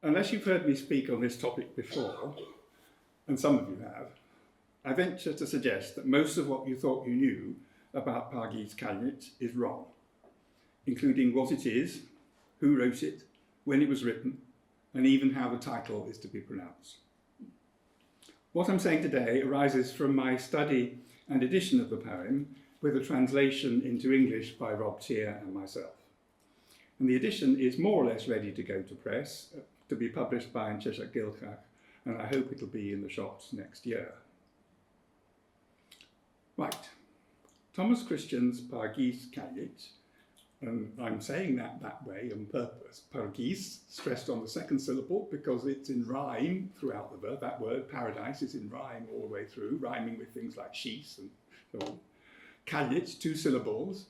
Unless you've heard me speak on this topic before, and some of you have, I venture to suggest that most of what you thought you knew about Pargeiys Caillit is wrong, including what it is, who wrote it, when it was written, and even how the title is to be pronounced. What I'm saying today arises from my study and edition of the poem with a translation into English by Rob Tier and myself. And the edition is more or less ready to go to press, to be published by Gaelgagh, and I hope it'll be in the shops next year. Right, Thomas Christian's Pargeiys Caillit, and I'm saying that way on purpose. Pargeiys, stressed on the second syllable because it's in rhyme throughout the verb. That word, paradise, is in rhyme all the way through, rhyming with things like sheath and so on. Caillit, 2 syllables.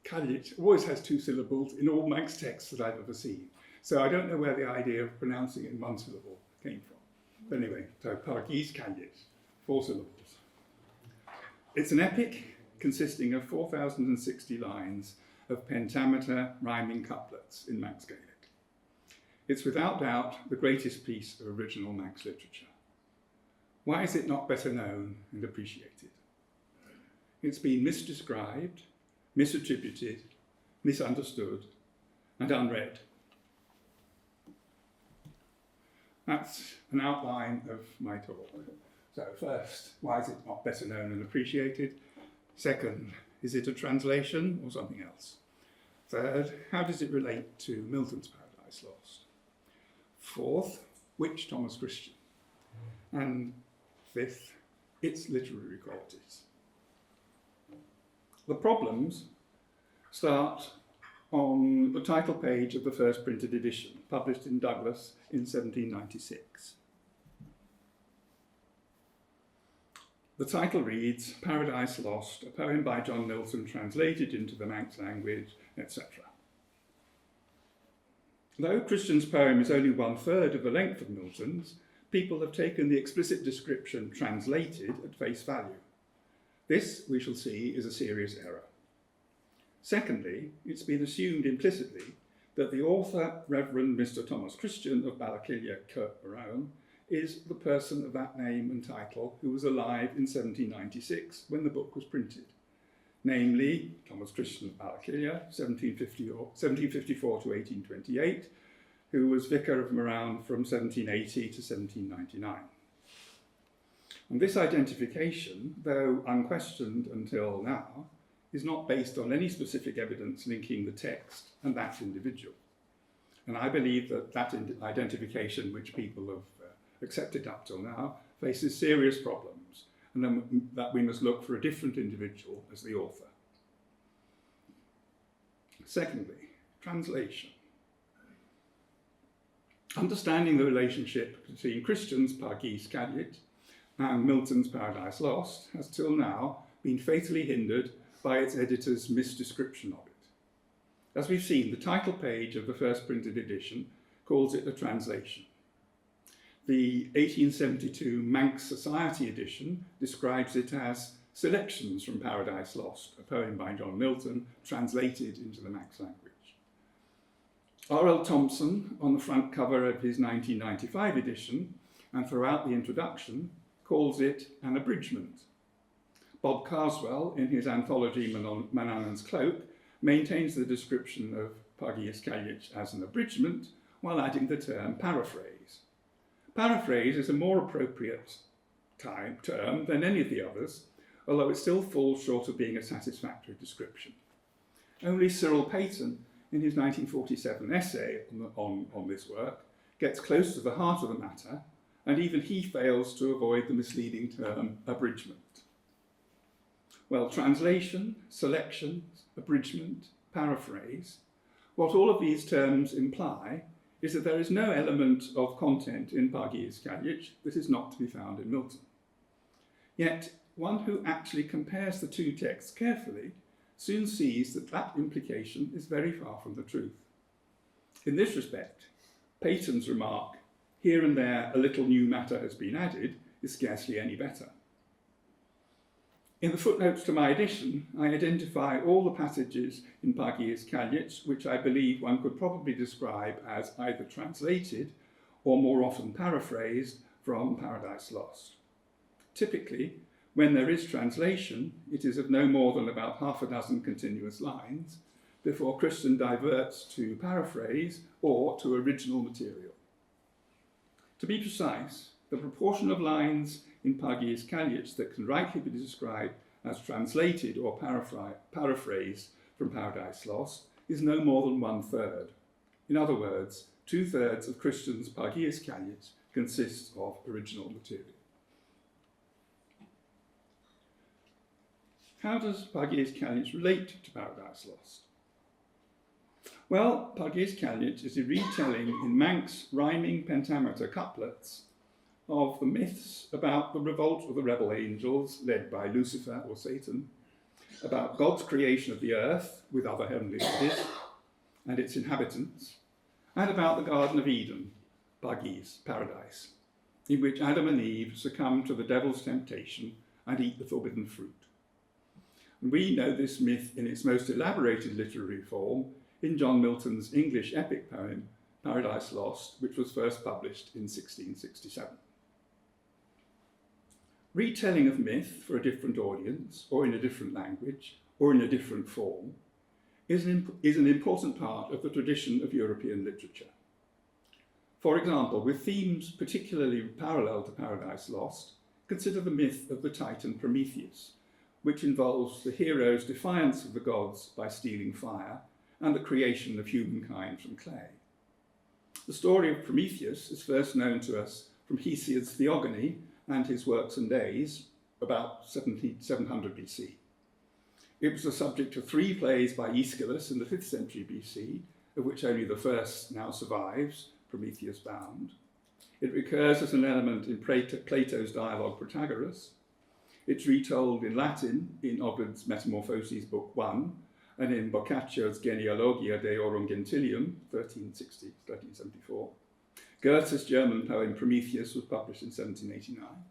Caillit always has 2 syllables in all Manx texts that I've ever seen. So I don't know where the idea of pronouncing it in 1 syllable came from. But anyway, so Pargeiys Caillit, 4 syllables. It's an epic consisting of 4,060 lines of pentameter rhyming couplets in Manx Gaelic. It's without doubt the greatest piece of original Manx literature. Why is it not better known and appreciated? It's been misdescribed, misattributed, misunderstood, and unread. That's an outline of my talk. So first, why is it not better known and appreciated? Second, is it a translation or something else? Third, how does it relate to Milton's Paradise Lost? Fourth, which Thomas Christian? And fifth, its literary qualities. The problems start on the title page of the first printed edition, published in Douglas in 1796. The title reads, Paradise Lost, a poem by John Milton translated into the Manx language, etc. Though Christian's poem is only 1/3 of the length of Milton's, people have taken the explicit description translated at face value. This, we shall see, is a serious error. Secondly, it's been assumed implicitly that the author, Reverend Mr. Thomas Christian of Gaelgagh, Kirk Brown, is the person of that name and title who was alive in 1796 when the book was printed, namely Thomas Christian of Gaelgagh, 1754 to 1828, who was Vicar of Moran from 1780 to 1799. And this identification, though unquestioned until now, is not based on any specific evidence linking the text and that individual. And I believe that that identification, which people have accepted up till now, faces serious problems, and then that we must look for a different individual as the author. Secondly, translation. Understanding the relationship between Christian's Pargeiys Caillit and Milton's Paradise Lost has till now been fatally hindered by its editor's misdescription of it. As we've seen, the title page of the first printed edition calls it a translation. The 1872 Manx Society edition describes it as selections from Paradise Lost, a poem by John Milton, translated into the Manx language. R.L. Thompson, on the front cover of his 1995 edition, and throughout the introduction, calls it an abridgment. Bob Carswell, in his anthology Manannan's Cloak, maintains the description of Pargeiys Caillit as an abridgment, while adding the term paraphrase. Paraphrase is a more appropriate term than any of the others, although it still falls short of being a satisfactory description. Only Cyril Peyton, in his 1947 essay on this work, gets close to the heart of the matter, and even he fails to avoid the misleading term abridgment. Well, translation, selection, abridgment, paraphrase, what all of these terms imply is that there is no element of content in Pargeiys Caillit that is not to be found in Milton. Yet, one who actually compares the two texts carefully soon sees that that implication is very far from the truth. In this respect, Peyton's remark, here and there a little new matter has been added, is scarcely any better. In the footnotes to my edition, I identify all the passages in Pargeiys Caillit which I believe one could probably describe as either translated or more often paraphrased from Paradise Lost. Typically, when there is translation, it is of no more than about half a dozen continuous lines before Christian diverts to paraphrase or to original material. To be precise, the proportion of lines in Pargeiys Caillit that can rightly be described as translated or paraphrased from Paradise Lost is no more than 1/3. In other words, 2/3 of Christian's Pargeiys Caillit consists of original material. How does Pargeiys Caillit relate to Paradise Lost? Well, Pargeiys Caillit is a retelling in Manx rhyming pentameter couplets of the myths about the revolt of the rebel angels led by Lucifer or Satan, about God's creation of the earth with other heavenly bodies and its inhabitants, and about the Garden of Eden, Pargeiys, paradise, in which Adam and Eve succumb to the devil's temptation and eat the forbidden fruit. And we know this myth in its most elaborated literary form in John Milton's English epic poem, Paradise Lost, which was first published in 1667. Retelling of myth for a different audience, or in a different language, or in a different form, is an important part of the tradition of European literature. For example, with themes particularly parallel to Paradise Lost, consider the myth of the Titan Prometheus, which involves the hero's defiance of the gods by stealing fire and the creation of humankind from clay. The story of Prometheus is first known to us from Hesiod's Theogony and his Works and Days, about 700 BC. It was the subject of 3 plays by Aeschylus in the 5th century BC, of which only the first now survives, Prometheus Bound. It recurs as an element in Plato's dialogue Protagoras. It's retold in Latin in Ovid's Metamorphoses, Book 1, and in Boccaccio's Genealogia Deorum Gentilium, 1374. Goethe's German poem Prometheus was published in 1789,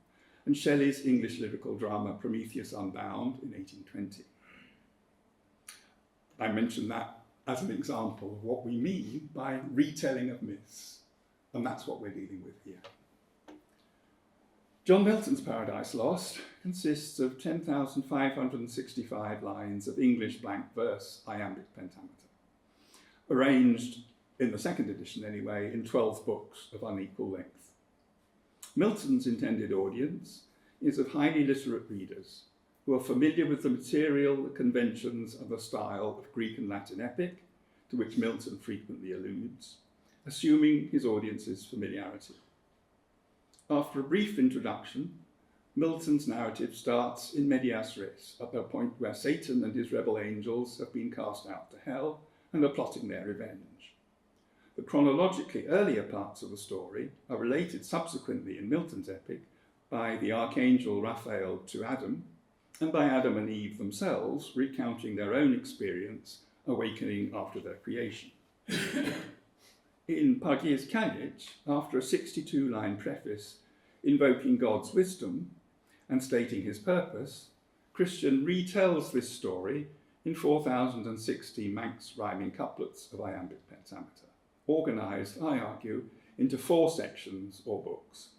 and Shelley's English lyrical drama Prometheus Unbound in 1820. I mention that as an example of what we mean by retelling of myths, and that's what we're dealing with here. John Milton's Paradise Lost consists of 10,565 lines of English blank verse iambic pentameter, arranged in the second edition anyway, in 12 books of unequal length. Milton's intended audience is of highly literate readers who are familiar with the material, the conventions, and the style of Greek and Latin epic, to which Milton frequently alludes, assuming his audience's familiarity. After a brief introduction, Milton's narrative starts in medias res, at the point where Satan and his rebel angels have been cast out to hell and are plotting their revenge. The chronologically earlier parts of the story are related subsequently in Milton's epic by the archangel Raphael to Adam, and by Adam and Eve themselves recounting their own experience awakening after their creation. In Pargeiys Caillit, after a 62-line preface invoking God's wisdom and stating his purpose, Christian retells this story in 4,060 Manx rhyming couplets of iambic pentameter, organised, I argue, into 4 sections or books.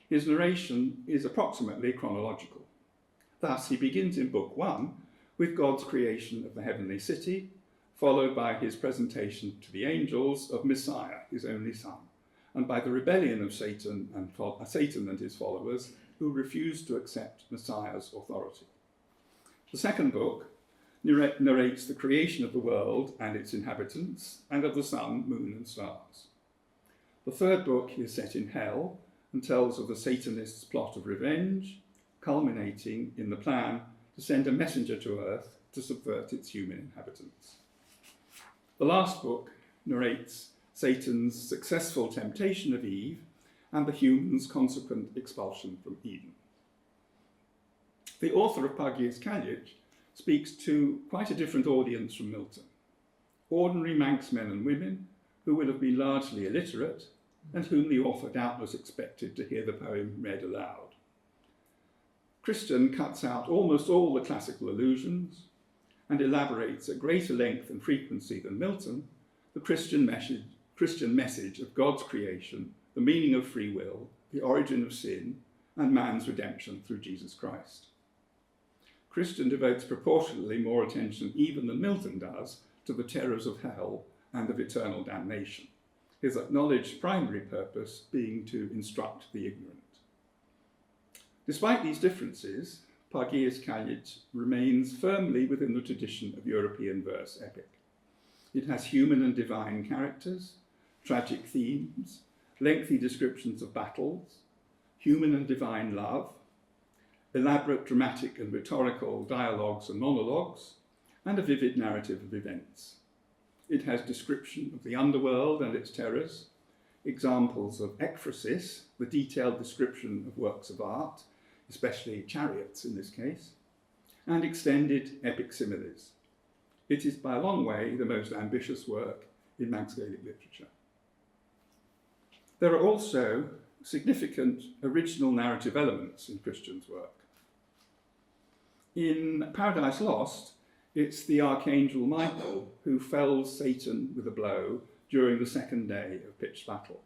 His narration is approximately chronological. Thus, he begins in Book 1 with God's creation of the heavenly city, followed by his presentation to the angels of Messiah, his only son, and by the rebellion of Satan and his followers, who refused to accept Messiah's authority. The second book narrates the creation of the world and its inhabitants, and of the sun, moon, and stars. The third book is set in hell and tells of the Satanists' plot of revenge, culminating in the plan to send a messenger to earth to subvert its human inhabitants. The last book narrates Satan's successful temptation of Eve and the humans' consequent expulsion from Eden. The author of Pargeiys Caillit speaks to quite a different audience from Milton, ordinary Manx men and women who will have been largely illiterate and whom the author doubtless expected to hear the poem read aloud. Christian cuts out almost all the classical allusions and elaborates at greater length and frequency than Milton the Christian message of God's creation, the meaning of free will, the origin of sin, and man's redemption through Jesus Christ. Christian devotes proportionately more attention even than Milton does to the terrors of hell and of eternal damnation, his acknowledged primary purpose being to instruct the ignorant. Despite these differences, Pargeiys Caillit remains firmly within the tradition of European verse epic. It has human and divine characters, tragic themes, lengthy descriptions of battles, human and divine love, elaborate dramatic and rhetorical dialogues and monologues, and a vivid narrative of events. It has description of the underworld and its terrors, examples of ekphrasis, the detailed description of works of art, especially chariots in this case, and extended epic similes. It is by a long way the most ambitious work in Manx Gaelic literature. There are also significant original narrative elements in Christian's work. In Paradise Lost, it's the Archangel Michael who fells Satan with a blow during the second day of pitched battle.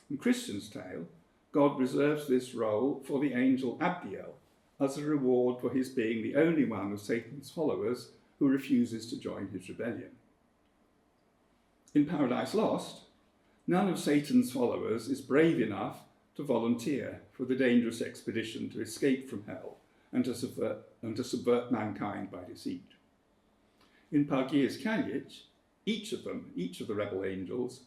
In Christian's tale, God reserves this role for the angel Abdiel as a reward for his being the only one of Satan's followers who refuses to join his rebellion. In Paradise Lost, none of Satan's followers is brave enough to volunteer for the dangerous expedition to escape from hell and to subvert mankind by deceit. In Pargeiys Caillit, each of the rebel angels,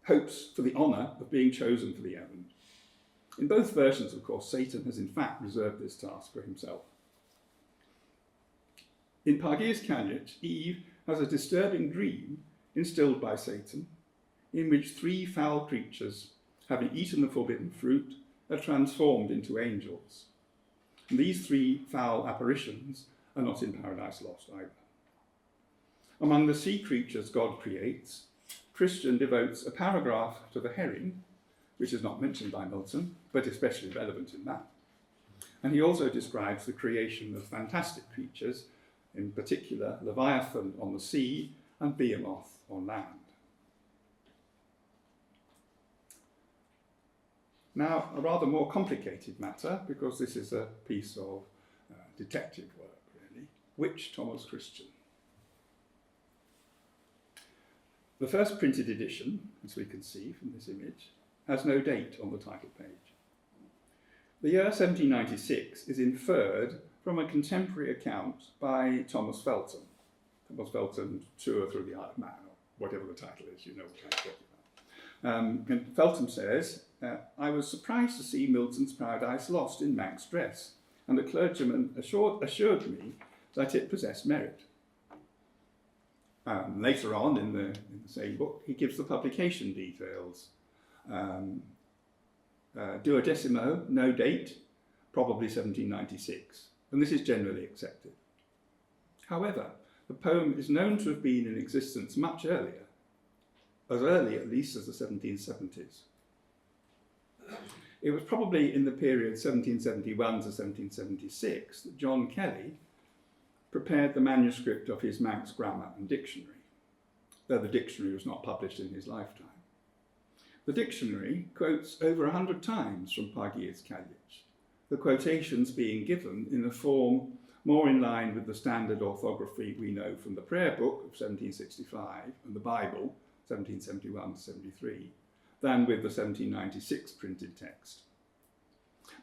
hopes for the honour of being chosen for the errand. In both versions, of course, Satan has in fact reserved this task for himself. In Pargeiys Caillit, Eve has a disturbing dream instilled by Satan, in which three foul creatures, having eaten the forbidden fruit, are transformed into angels. And these three foul apparitions are not in Paradise Lost either. Among the sea creatures God creates, Christian devotes a paragraph to the herring, which is not mentioned by Milton, but especially relevant in that. And he also describes the creation of fantastic creatures, in particular Leviathan on the sea and Behemoth on land. Now, a rather more complicated matter, because this is a piece of detective work, really. Which Thomas Christian? The first printed edition, as we can see from this image, has no date on the title page. The year 1796 is inferred from a contemporary account by Thomas Felton. Thomas Felton, Tour Through the Isle of Man, or whatever the title is, you know what I'm talking about. And Felton says, I was surprised to see Milton's Paradise Lost in Manx dress, and the clergyman assured me that it possessed merit. Later on in the same book, he gives the publication details. Duodecimo, no date, probably 1796, and this is generally accepted. However, the poem is known to have been in existence much earlier, as early at least as the 1770s. It was probably in the period 1771 to 1776 that John Kelly prepared the manuscript of his Manx grammar and dictionary, though the dictionary was not published in his lifetime. The dictionary quotes over 100 times from Pargeiys Caillit, the quotations being given in a form more in line with the standard orthography we know from the Prayer Book of 1765 and the Bible, 1771 to 73, than with the 1796 printed text.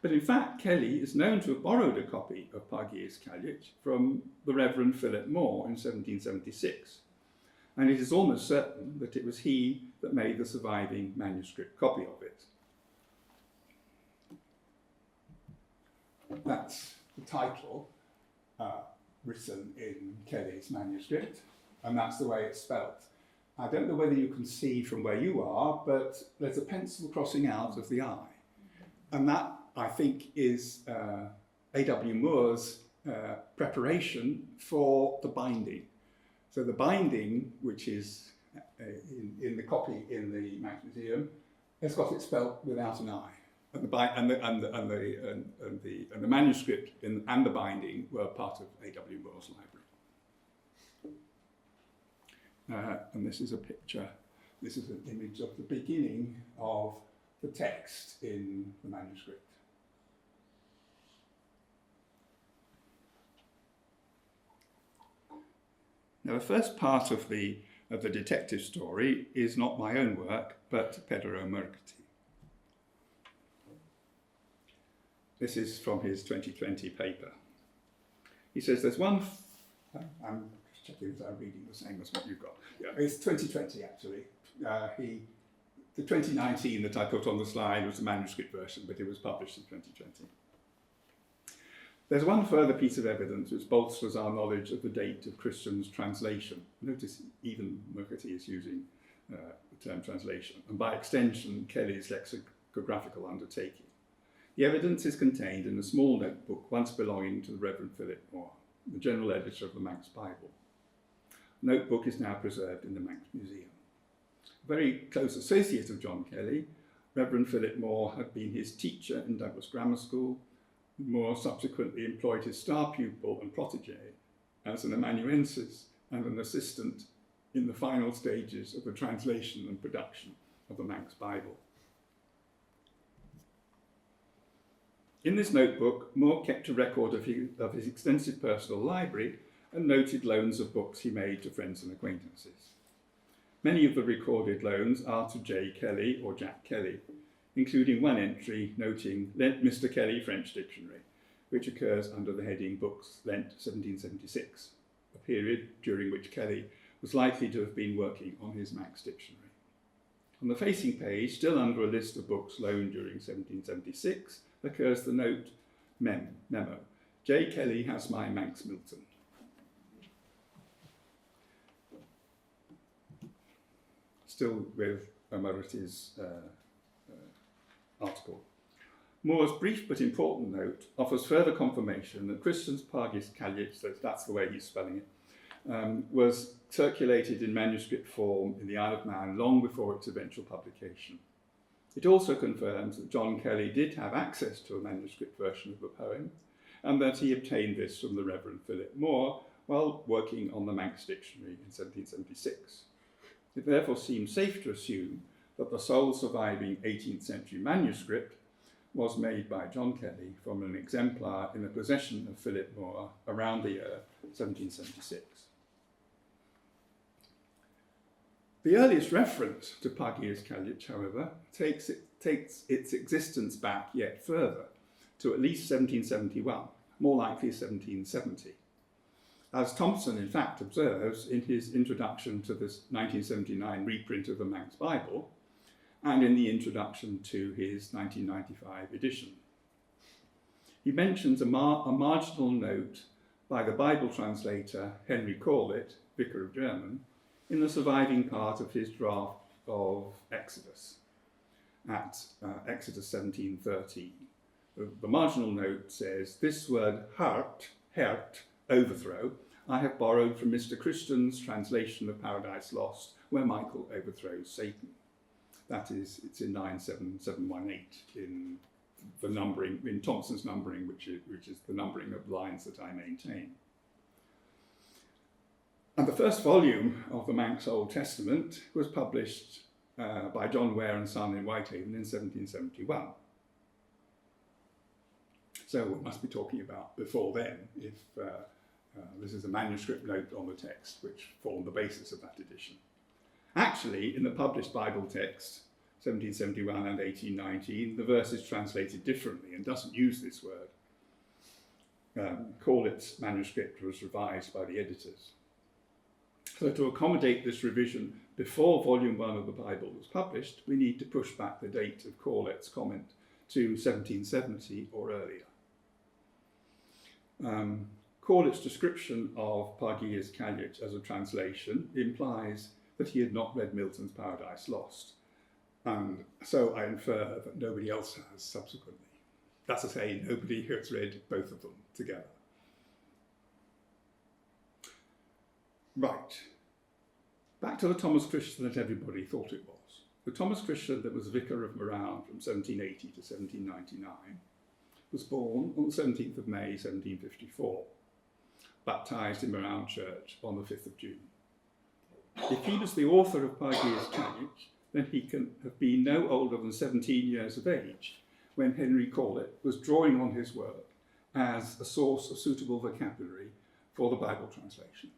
But in fact, Kelly is known to have borrowed a copy of Pargeiys Caillit from the Reverend Philip Moore in 1776, and it is almost certain that it was he that made the surviving manuscript copy of it. That's the title written in Kelly's manuscript, and that's the way it's spelt. I don't know whether you can see from where you are, but there's a pencil crossing out of the I. And that, I think, is A.W. Moore's preparation for the binding. So the binding, which is in the copy in the Manx Museum, has got it spelt without an I. and the manuscript and the binding were part of A.W. Moore's library. And this is a picture. This is an image of the beginning of the text in the manuscript. Now, the first part of the detective story is not my own work, but Peadar O'Murchatty. This is from his 2020 paper. He says there's one, I'm just checking that I'm reading the same as what you've got. Yeah, it's 2020 actually. The 2019 that I put on the slide was the manuscript version, but it was published in 2020. There's one further piece of evidence which bolsters our knowledge of the date of Christian's translation. Notice even Murchatty is using the term translation, and by extension, Kelly's lexicographical undertaking. The evidence is contained in a small notebook once belonging to the Reverend Philip Moore, the general editor of the Manx Bible. The notebook is now preserved in the Manx Museum. A very close associate of John Kelly, Reverend Philip Moore had been his teacher in Douglas Grammar School. Moore subsequently employed his star pupil and protege as an amanuensis and an assistant in the final stages of the translation and production of the Manx Bible. In this notebook, Moore kept a record of his extensive personal library and noted loans of books he made to friends and acquaintances. Many of the recorded loans are to J. Kelly or Jack Kelly, including one entry noting Lent Mr. Kelly French Dictionary, which occurs under the heading Books Lent 1776, a period during which Kelly was likely to have been working on his Manx Dictionary. On the facing page, still under a list of books loaned during 1776, occurs the note memo. J. Kelly has my Manx Milton. Still with O'Murchatty's article. Moore's brief but important note offers further confirmation that Christian's Pargeiys Caillit, so that's the way he's spelling it, was circulated in manuscript form in the Isle of Man long before its eventual publication. It also confirms that John Kelly did have access to a manuscript version of the poem, and that he obtained this from the Reverend Philip Moore while working on the Manx Dictionary in 1776. It therefore seems safe to assume that the sole surviving 18th century manuscript was made by John Kelly from an exemplar in the possession of Philip Moore around the year 1776. The earliest reference to Pargeiys Caillit, however, takes its existence back yet further, to at least 1771, more likely 1770. As Thompson, in fact, observes in his introduction to this 1979 reprint of the Manx Bible, and in the introduction to his 1995 edition. He mentions a marginal note by the Bible translator Henry Caillit, Vicar of German, in the surviving part of his draft of Exodus, at Exodus 17:13. The marginal note says, "This word hurt, overthrow, I have borrowed from Mr. Christian's translation of Paradise Lost, where Michael overthrows Satan." That is, it's in 97718 in the numbering, in Thompson's numbering, which is the numbering of lines that I maintain. And the first volume of the Manx Old Testament was published by John Ware and Son in Whitehaven in 1771. So we must be talking about before then, if this is a manuscript note on the text which formed the basis of that edition. Actually, in the published Bible text, 1771 and 1819, the verse is translated differently and doesn't use this word. Caillitt's manuscript was revised by the editors. So to accommodate this revision before volume 1 of the Bible was published, we need to push back the date of Caillitt's comment to 1770 or earlier. Caillitt's description of Pargeiys Caillit as a translation implies that he had not read Milton's Paradise Lost, and so I infer that nobody else has subsequently. That's to say, nobody has read both of them together. Right, back to the Thomas Christian that everybody thought it was. The Thomas Christian that was vicar of Moran from 1780 to 1799 was born on the 17th of May 1754, baptised in Moran Church on the 5th of June. If he was the author of Pargeiys Caillit, then he can have been no older than 17 years of age when Henry Caillit was drawing on his work as a source of suitable vocabulary for the Bible translation.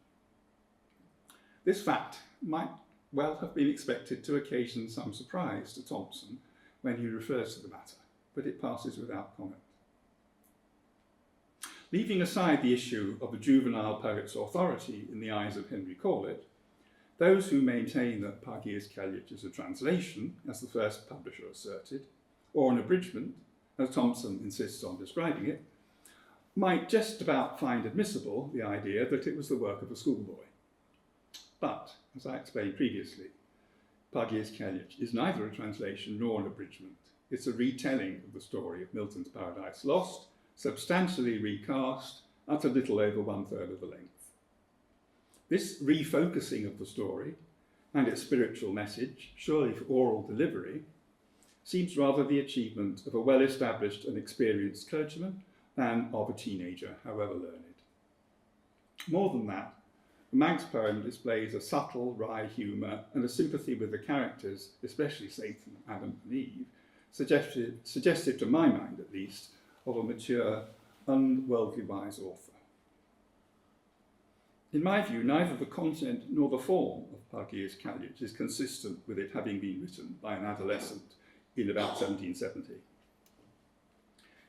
This fact might well have been expected to occasion some surprise to Thompson when he refers to the matter, but it passes without comment. Leaving aside the issue of the juvenile poet's authority in the eyes of Henry Caillit, those who maintain that Pargeiys Caillit is a translation, as the first publisher asserted, or an abridgment, as Thompson insists on describing it, might just about find admissible the idea that it was the work of a schoolboy. But, as I explained previously, Pargeiys Caillit is neither a translation nor an abridgment. It's a retelling of the story of Milton's Paradise Lost, substantially recast at a little over 1/3 of the length. This refocusing of the story and its spiritual message, surely for oral delivery, seems rather the achievement of a well-established and experienced clergyman than of a teenager, however learned. More than that, the Manx poem displays a subtle, wry humour and a sympathy with the characters, especially Satan, Adam and Eve, suggestive to my mind at least, of a mature, unworldly wise author. In my view, neither the content nor the form of Pargeiys Caillit is consistent with it having been written by an adolescent in about 1770.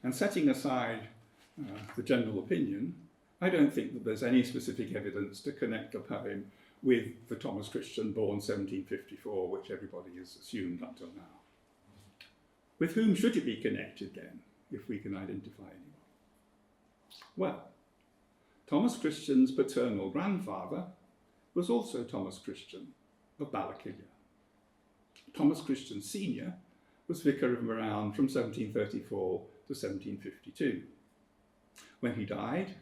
And setting aside the general opinion, I don't think that there's any specific evidence to connect the poem with the Thomas Christian born 1754, which everybody has assumed up till now. With whom should it be connected then, if we can identify anyone? Well, Thomas Christian's paternal grandfather was also Thomas Christian of Ballakillia. Thomas Christian Senior was vicar of Moran from 1734 to 1752. When he died,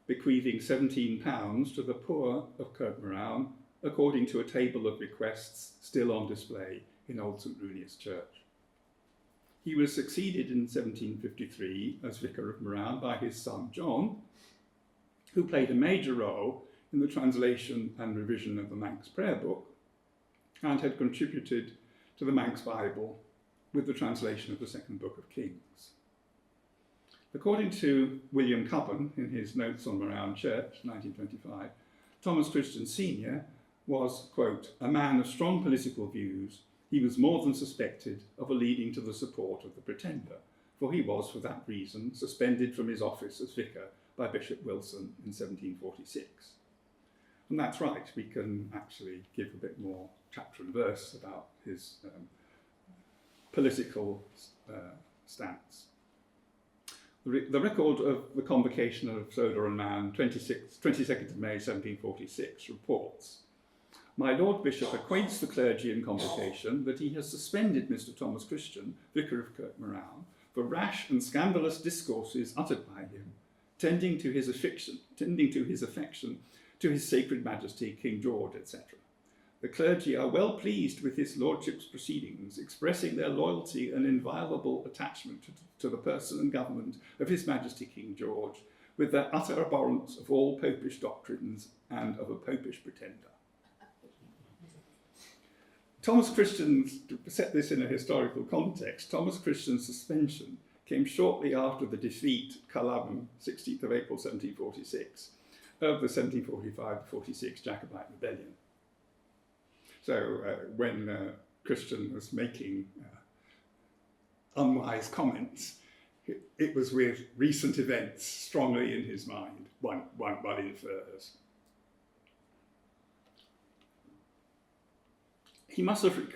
bequeathing £17 to the poor of Kirkmoran, according to a table of bequests still on display in Old St. Runius Church. He was succeeded in 1753 as vicar of Moran by his son John, who played a major role in the translation and revision of the Manx prayer book and had contributed to the Manx Bible with the translation of the Second Book of Kings. According to William Cubban in his Notes on Moran Church, 1925, Thomas Christian Senior was, quote, a man of strong political views. He was more than suspected of leading to the support of the Pretender, for he was, for that reason, suspended from his office as vicar by Bishop Wilson in 1746. And that's right, we can actually give a bit more chapter and verse about his political stance. The record of the convocation of Soda and Man, 22nd of May 1746, reports, my Lord Bishop acquaints the clergy in convocation that he has suspended Mr. Thomas Christian, Vicar of Kirkmoran, for rash and scandalous discourses uttered by him, tending to his affection to his sacred majesty, King George, etc. The clergy are well pleased with his lordship's proceedings, expressing their loyalty and inviolable attachment to the person and government of his majesty, King George, with their utter abhorrence of all popish doctrines and of a popish pretender. Thomas Christian's, to set this in a historical context, Thomas Christian's suspension came shortly after the defeat, Culloden, 16th of April 1746, of the 1745-46 Jacobite rebellion. So when Christian was making unwise comments, it was with recent events strongly in his mind, one infers.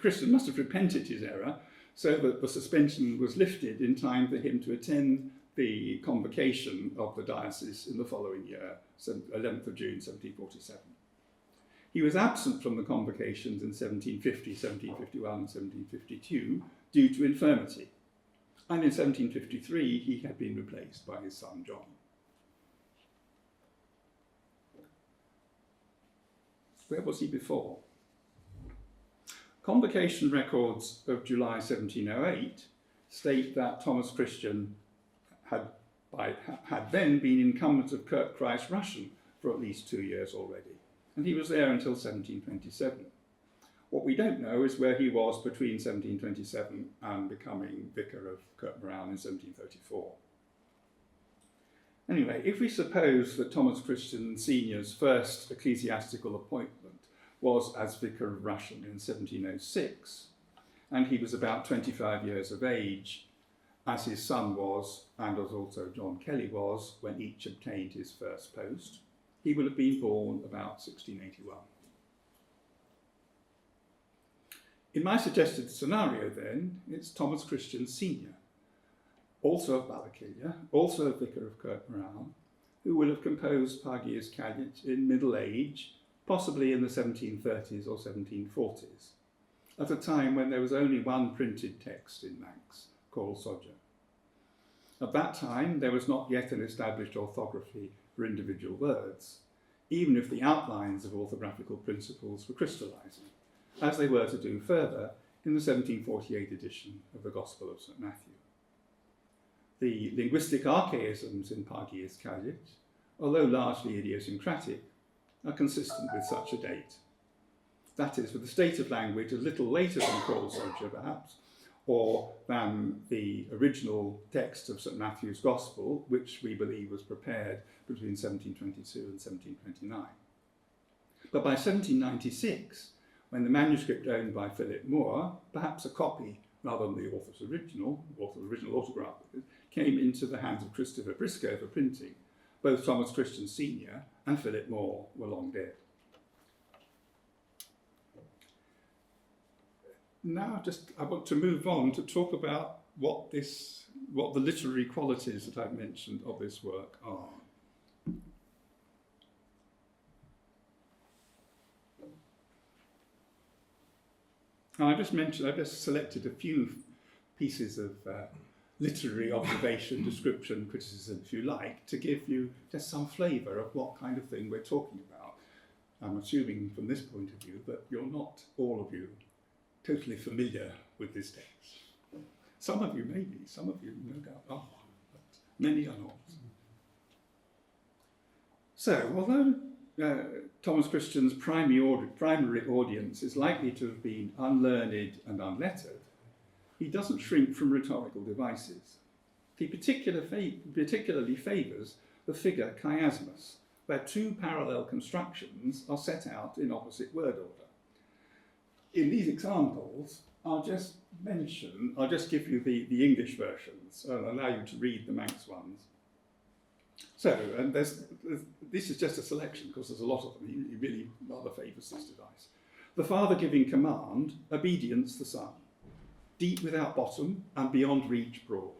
Christian must have repented his error so that the suspension was lifted in time for him to attend the convocation of the diocese in the following year, 11th of June 1747. He was absent from the convocations in 1750, 1751 and 1752 due to infirmity, and in 1753 he had been replaced by his son John. Where was he before? Convocation records of July 1708 state that Thomas Christian had then been incumbent of Kirk Christ Rushen for at least 2 years already, and he was there until 1727. What we don't know is where he was between 1727 and becoming vicar of Kirkbrowne in 1734. Anyway, if we suppose that Thomas Christian Sr.'s first ecclesiastical appointment was as vicar of Rushen in 1706, and he was about 25 years of age, as his son was, and as also John Kelly was, when each obtained his first post, he will have been born about 1681. In my suggested scenario then, it's Thomas Christian Sr., also of Ballycillia, also a vicar of Kirkbrowne, who will have composed Pargeiys Caillit in middle age, possibly in the 1730s or 1740s, at a time when there was only one printed text in Manx, called Sodger. At that time, there was not yet an established orthography for individual words, even if the outlines of orthographical principles were crystallising, as they were to do further in the 1748 edition of the Gospel of St Matthew. The linguistic archaisms in Pargeiys Caillit, although largely idiosyncratic, are consistent with such a date. That is, with the state of language a little later than Call Sodger, perhaps, or than the original text of St Matthew's Gospel, which we believe was prepared between 1722 and 1729. But by 1796, when the manuscript owned by Philip Moore, perhaps a copy rather than the author's original autograph, came into the hands of Christopher Briscoe for printing, both Thomas Christian Sr. and Philip Moore were long dead. Now I want to move on to talk about what the literary qualities that I've mentioned of this work are. Now, I've just selected a few pieces of literary observation, description, criticism, if you like, to give you just some flavour of what kind of thing we're talking about. I'm assuming from this point of view that you're not, all of you, totally familiar with this text. Some of you may be, some of you no doubt are, but many are not. So, although Thomas Christian's primary audience is likely to have been unlearned and unlettered, he doesn't shrink from rhetorical devices. He particularly favours the figure chiasmus, where two parallel constructions are set out in opposite word order. In these examples, I'll just give you the English versions and allow you to read the Manx ones. So, and this is just a selection because there's a lot of them. He really rather favours this device. The Father giving command, obedience the Son. Deep without bottom and beyond reach broad.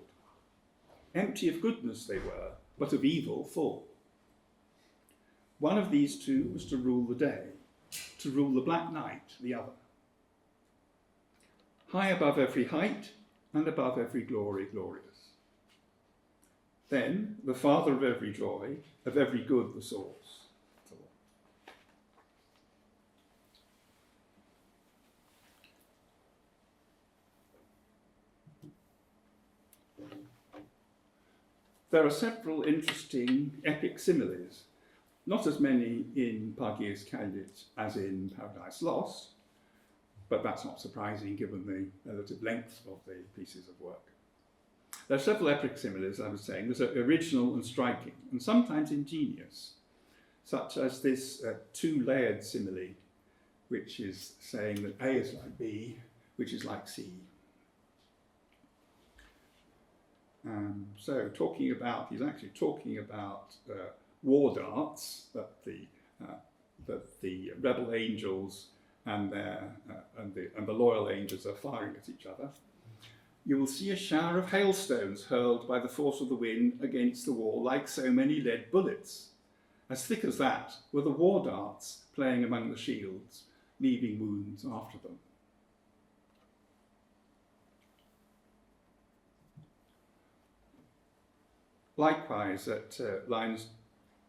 Empty of goodness they were, but of evil full. One of these two was to rule the day, to rule the black night, the other. High above every height and above every glory glorious. Then the Father of every joy, of every good the source. There are several interesting epic similes, not as many in Pargeiys Caillit as in Paradise Lost, but that's not surprising given the relative length of the pieces of work. There are several epic similes, I was saying. There's original and striking, and sometimes ingenious, such as this two-layered simile, which is saying that A is like B, which is like C. So he's actually talking about war darts that the rebel angels and the loyal angels are firing at each other. You will see a shower of hailstones hurled by the force of the wind against the wall like so many lead bullets. As thick as that were the war darts playing among the shields, leaving wounds after them. Likewise, at lines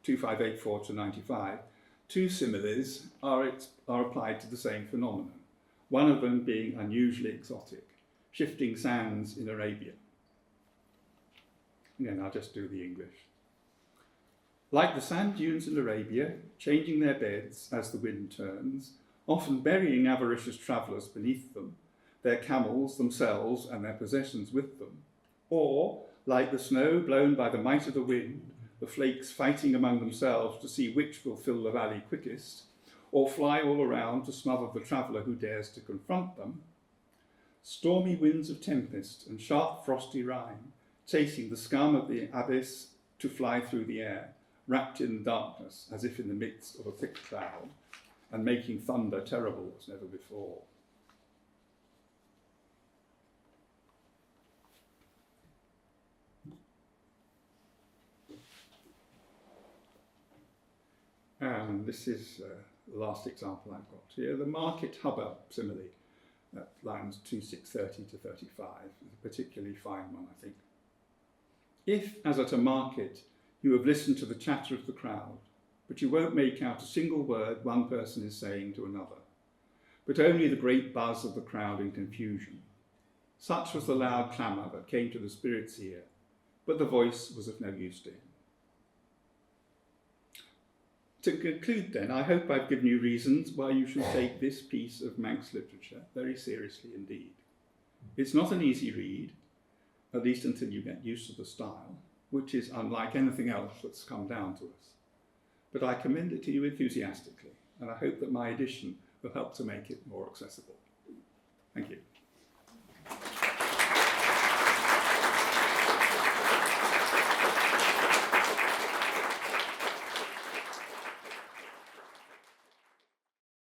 2584 to 95, two similes are applied to the same phenomenon. one of them being unusually exotic, shifting sands in Arabia. Again, I'll just do the English. Like the sand dunes in Arabia, changing their beds as the wind turns, often burying avaricious travellers beneath them, their camels, themselves, and their possessions with them, or, like the snow blown by the might of the wind, the flakes fighting among themselves to see which will fill the valley quickest, or fly all around to smother the traveller who dares to confront them, stormy winds of tempest and sharp frosty rime, chasing the scum of the abyss to fly through the air, wrapped in darkness as if in the midst of a thick cloud, and making thunder terrible as never before. And this is the last example I've got here, the market hubbub simile, at lines 2630 to 35, is a particularly fine one, I think. If, as at a market, you have listened to the chatter of the crowd, but you won't make out a single word one person is saying to another, but only the great buzz of the crowd in confusion. Such was the loud clamour that came to the spirit's ear, but the voice was of no use to him. To conclude then, I hope I've given you reasons why you should take this piece of Manx literature very seriously indeed. It's not an easy read, at least until you get used to the style, which is unlike anything else that's come down to us. But I commend it to you enthusiastically, and I hope that my edition will help to make it more accessible. Thank you.